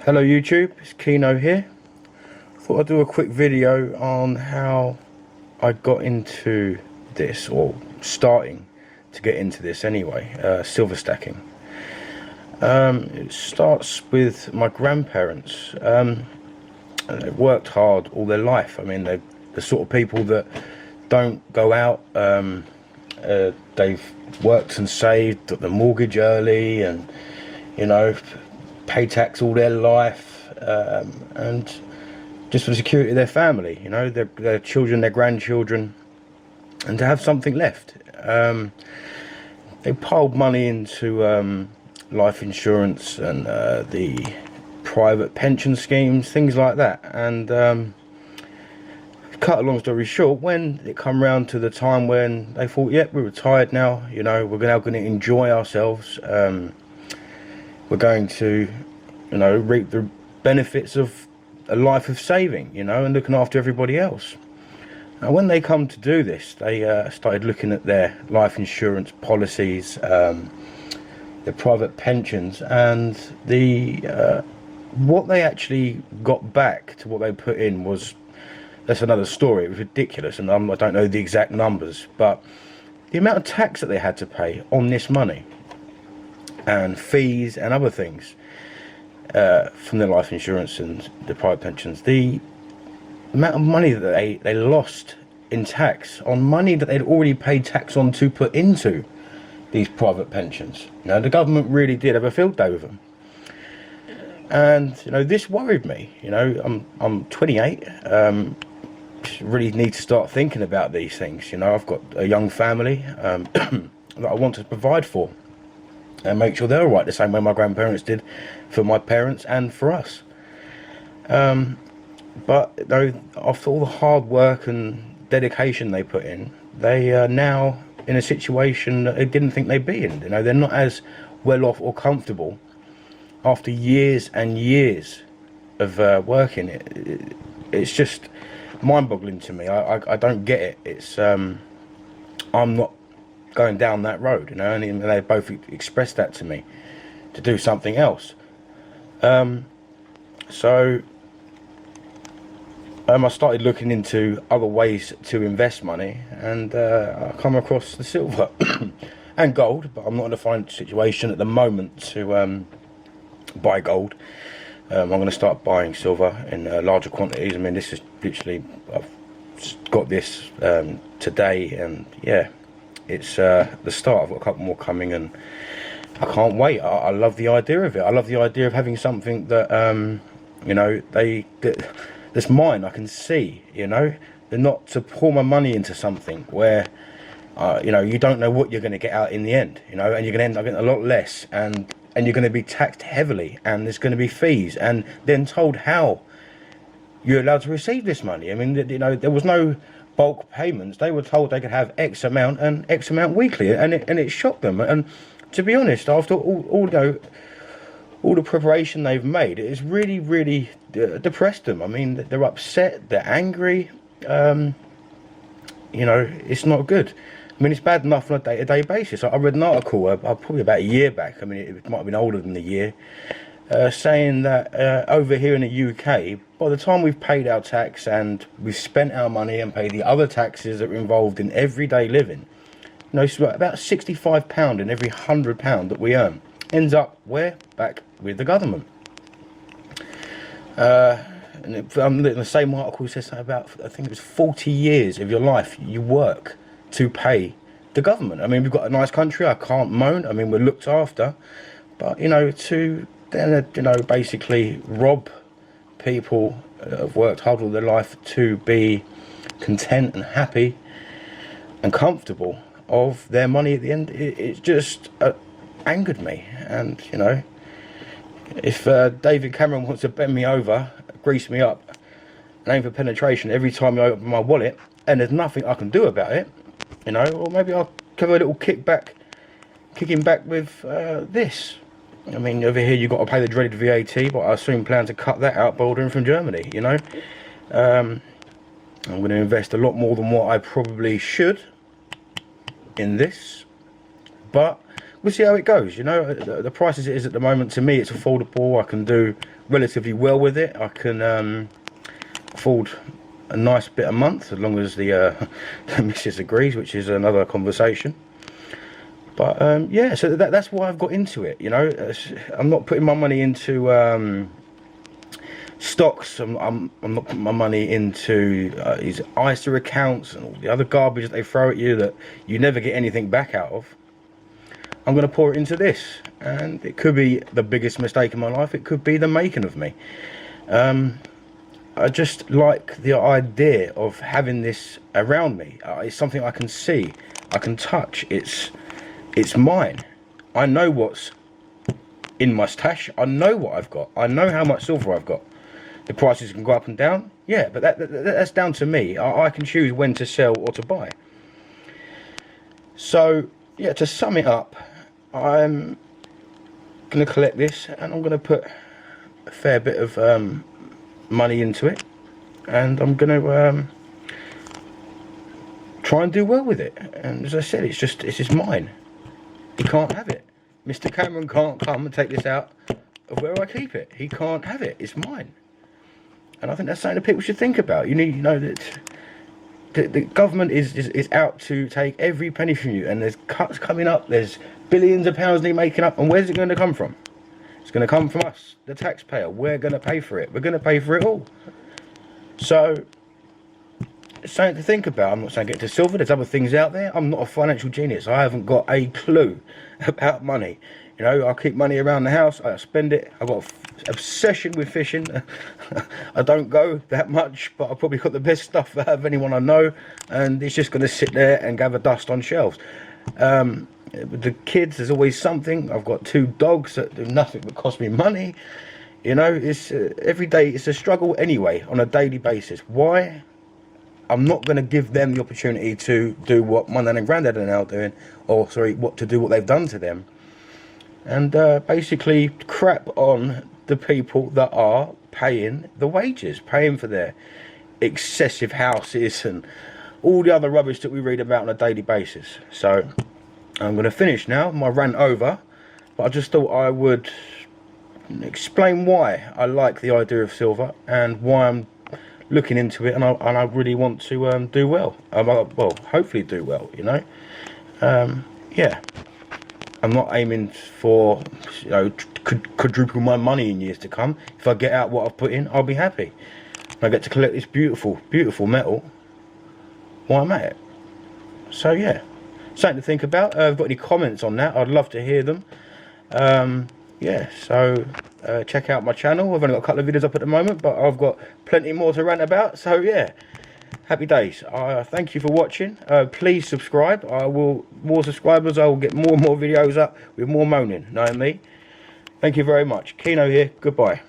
Hello YouTube, it's Kino here. Thought I'd do a quick video on how I got into this, or starting to get into this anyway, silver stacking. It starts with my grandparents. They've worked hard all their life. I mean, they're the sort of people that don't go out. They've worked and saved, got the mortgage early, and pay tax all their life, and just for the security of their family, their children, their grandchildren, and to have something left. They piled money into life insurance and the private pension schemes, things like that. And cut a long story short, when it come round to the time when they thought, yep, we're retired now, we're now going to enjoy ourselves, we're going to reap the benefits of a life of saving, and looking after everybody else. And when they come to do this, they started looking at their life insurance policies, their private pensions, and what they actually got back to what they put in was, that's another story. It was ridiculous, and I don't know the exact numbers, but the amount of tax that they had to pay on this money and fees and other things from their life insurance and the private pensions, the amount of money that they lost in tax on money that they'd already paid tax on to put into these private pensions. The government really did have a field day with them. And this worried me. I'm 28, really need to start thinking about these things. I've got a young family that I want to provide for and make sure they're all right, the same way my grandparents did for my parents and for us. But after all the hard work and dedication they put in, they are now in a situation that they didn't think they'd be in. They're not as well off or comfortable after years and years of working. It's just mind-boggling to me. I don't get it. It's I'm not going down that road, and they both expressed that to me, to do something else. So I started looking into other ways to invest money, and I come across the silver and gold, but I'm not in a financial situation at the moment to buy gold. I'm going to start buying silver in larger quantities. I mean, this is literally, I've got this today, and yeah, it's the start. I've got a couple more coming, and I can't wait. I love the idea of it. I love the idea of having something that that's mine. I can see. They're not to pour my money into something where you don't know what you're going to get out in the end. And you're going to end up getting a lot less, and you're going to be taxed heavily, and there's going to be fees, and then told how you're allowed to receive this money. I mean, there was no bulk payments. They were told they could have X amount and X amount weekly, and it shocked them. And to be honest, after all the preparation they've made, it's really depressed them. I mean, they're upset, they're angry. It's not good. I mean, it's bad enough on a day-to-day basis. I read an article probably about a year back. I mean, it might have been older than a year, saying that over here in the UK, by the time we've paid our tax and we've spent our money and paid the other taxes that are involved in everyday living, it's about £65 in every £100 that we earn ends up where? Back with the government. And the same article says something about, I think it was 40 years of your life you work to pay the government. I mean, we've got a nice country, I can't moan. I mean, we're looked after, but to then basically rob people that have worked hard all their life to be content and happy and comfortable of their money at the end, it just angered me. And if David Cameron wants to bend me over, grease me up, and aim for penetration every time I open my wallet, and there's nothing I can do about it, or maybe I'll give a little kicking back with this. I mean, over here you've got to pay the dreaded VAT, but I soon plan to cut that out by ordering from Germany. I'm going to invest a lot more than what I probably should in this, but we'll see how it goes. You know, the price as it is at the moment, to me, it's affordable. I can do relatively well with it. I can afford a nice bit a month, as long as the missus agrees, which is another conversation. But yeah, so that's why I've got into it. You know, I'm not putting my money into stocks. I'm not putting my money into these ISA accounts and all the other garbage that they throw at you that you never get anything back out of. I'm going to pour it into this, and it could be the biggest mistake in my life. It could be the making of me. I just like the idea of having this around me. It's something I can see, I can touch. It's mine. I know what's in my stash. I know what I've got. I know how much silver I've got. The prices can go up and down. Yeah, but that's down to me. I can choose when to sell or to buy. So, yeah, to sum it up, I'm going to collect this, and I'm going to put a fair bit of money into it, and I'm going to try and do well with it. And as I said, it's just mine. He can't have it. Mr. Cameron can't come and take this out of where I keep it. He can't have it. It's mine. And I think that's something that people should think about. You need, you know, that the government is out to take every penny from you, and there's cuts coming up. There's billions of pounds they're making up, and where's it going to come from? It's going to come from us, the taxpayer. We're going to pay for it. We're going to pay for it all. So it's something to think about. I'm not saying get to silver. There's other things out there. I'm not a financial genius. I haven't got a clue about money. You know, I keep money around the house. I spend it. I've got an obsession with fishing. I don't go that much, but I've probably got the best stuff out of anyone I know, and it's just going to sit there and gather dust on shelves. With the kids, there's always something. I've got 2 dogs that do nothing but cost me money. You know, it's every day. It's a struggle anyway, on a daily basis. Why? I'm not going to give them the opportunity to do what my nan and granddad are now doing, or sorry, what they've done to them, and basically crap on the people that are paying the wages, paying for their excessive houses and all the other rubbish that we read about on a daily basis. So I'm going to finish now, my rant over, but I just thought I would explain why I like the idea of silver and why I'm looking into it, and I really want to do well. Well, hopefully do well, you know. Yeah, I'm not aiming for, you know, quadruple my money in years to come. If I get out what I've put in, I'll be happy. I get to collect this beautiful, beautiful metal while I'm at it. So yeah, something to think about. If you've got any comments on that, I'd love to hear them. Yeah, so check out my channel. I've only got a couple of videos up at the moment, but I've got plenty more to rant about. So yeah, happy days. Thank you for watching. Please subscribe. More subscribers, I will get more and more videos up with more moaning, knowing me. Thank you very much. Kino here. Goodbye.